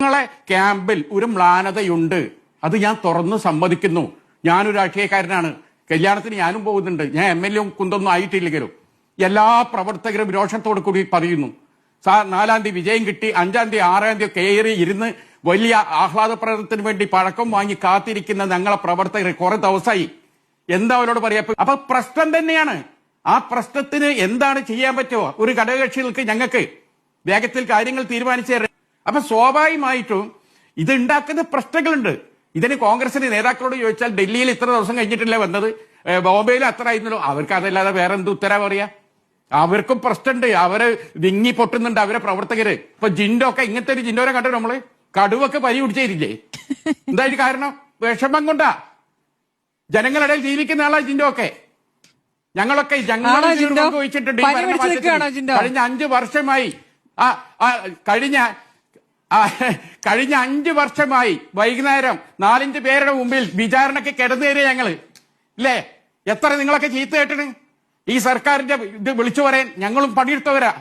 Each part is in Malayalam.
നിങ്ങളെ ക്യാമ്പിൽ ഒരു മ്ലാനതയുണ്ട്, അത് ഞാൻ തുറന്നു സമ്മതിക്കുന്നു. ഞാനൊരു രാഷ്ട്രീയക്കാരനാണ്, കല്യാണത്തിന് ഞാനും പോകുന്നുണ്ട്. ഞാൻ MLA കുന്തൊന്നും ആയിട്ടില്ലെങ്കിലും എല്ലാ പ്രവർത്തകരും രോഷത്തോടു കൂടി പറയുന്നു. 4-ാം തീയതി വിജയം കിട്ടി, 5-ാം തീയതി 6-ാം തീയതി കയറി ഇരുന്ന് വലിയ ആഹ്ലാദ പ്രകടനത്തിന് വേണ്ടി പഴക്കം വാങ്ങി കാത്തിരിക്കുന്ന ഞങ്ങളെ പ്രവർത്തകർ കുറെ ദിവസമായി. എന്താ അവരോട് പറയാ? അപ്പൊ പ്രശ്നം തന്നെയാണ്. ആ പ്രശ്നത്തിന് എന്താണ് ചെയ്യാൻ പറ്റുമോ? ഒരു ഘടകകക്ഷികൾക്ക് ഞങ്ങൾക്ക് വേഗത്തിൽ കാര്യങ്ങൾ തീരുമാനിച്ചു. അപ്പൊ സ്വാഭാവികമായിട്ടും ഇത് ഉണ്ടാക്കുന്ന പ്രശ്നങ്ങളുണ്ട്. ഇതിന് കോൺഗ്രസിന്റെ നേതാക്കളോട് ചോദിച്ചാൽ ഡൽഹിയിൽ ഇത്ര ദിവസം കഴിഞ്ഞിട്ടില്ല വന്നത്, ബോംബെയിൽ അത്ര ആയിരുന്നല്ലോ. അവർക്ക് അതല്ലാതെ വേറെ എന്ത് ഉത്തരവാ പറയാ? അവർക്കും പ്രശ്നമുണ്ട്, അവര് വിങ്ങി പൊട്ടുന്നുണ്ട് അവരെ പ്രവർത്തകര്. ഇപ്പൊ ജിൻഡോ ഒക്കെ ഇങ്ങനത്തെ ഒരു ജിൻഡോനെ കണ്ടു നമ്മള്. കടുവൊക്കെ പരി പിടിച്ചിരില്ലേ? എന്തായാലും കാരണം വിഷമം കൊണ്ടാ. ജനങ്ങളുടെ ജീവിക്കുന്ന ആളാ ജിൻഡോ ഒക്കെ. ഞങ്ങളൊക്കെ ചോദിച്ചിട്ടുണ്ട് കഴിഞ്ഞ 5 വർഷമായി. കഴിഞ്ഞ 5 വർഷമായി വൈകുന്നേരം 4-5 പേരുടെ മുമ്പിൽ വിചാരണയ്ക്ക് കിടന്നു തരിക ഞങ്ങള് ഇല്ലേ? എത്ര നിങ്ങളൊക്കെ ചീത്ത കേട്ടിന് ഈ സർക്കാരിന്റെ ഇത് വിളിച്ചു പറയാൻ. ഞങ്ങളും പണിയെടുത്തവരാ,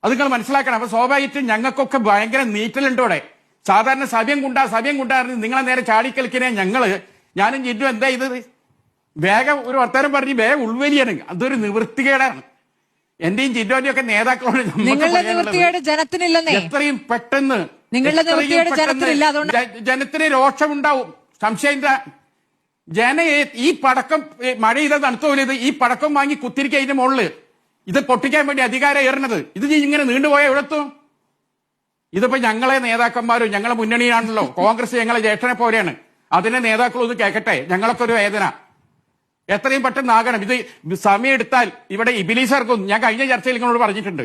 അത് നിങ്ങൾ മനസ്സിലാക്കണം. അപ്പൊ സ്വാഭാവികമായിട്ടും ഞങ്ങൾക്കൊക്കെ ഭയങ്കര നീറ്റലുണ്ട് ഇവിടെ. സാധാരണ സഭ്യം കൊണ്ടായിരുന്നു നിങ്ങളെ നേരെ ചാടിക്കളിക്കണേ ഞാനും ജിന്നു എന്താ ചെയ്തത്? വേഗം ഒരു വർത്തമാനം പറഞ്ഞ് വേഗം ഉൾവലിയാണ്. അതൊരു നിവൃത്തികേടാണ്. എന്റെയും ജിന്നോന്റെയും ഒക്കെ നേതാക്കളോട് എത്രയും പെട്ടെന്ന് ജനത്തിന് രോഷമുണ്ടാവും, സംശയം. ഈ പടക്കം മഴ ചെയ്ത തണുത്തോലിയത് ഈ പടക്കം വാങ്ങി കുത്തിരിക്കുക അതിന്റെ മുകളില് ഇത് പൊട്ടിക്കാൻ വേണ്ടി അധികാരം ഏറുന്നത്. ഇത് ഇങ്ങനെ നീണ്ടുപോയ എവിടെത്തും? ഇതിപ്പോ ഞങ്ങളെ നേതാക്കന്മാരും ഞങ്ങളെ മുന്നണിയാണല്ലോ. കോൺഗ്രസ് ഞങ്ങളെ ജ്യേഷ്ഠനെ പോലെയാണ്. അതിനെ നേതാക്കളൊന്ന് കേൾക്കട്ടെ. ഞങ്ങളൊക്കെ ഒരു വേദന എത്രയും പെട്ടെന്ന് ആകണം. ഇത് സമയം എടുത്താൽ ഇവിടെ ഇബിലീസ് ഇറക്കും. ഞാൻ കഴിഞ്ഞ ചർച്ചയിൽ നിങ്ങളോട് പറഞ്ഞിട്ടുണ്ട്.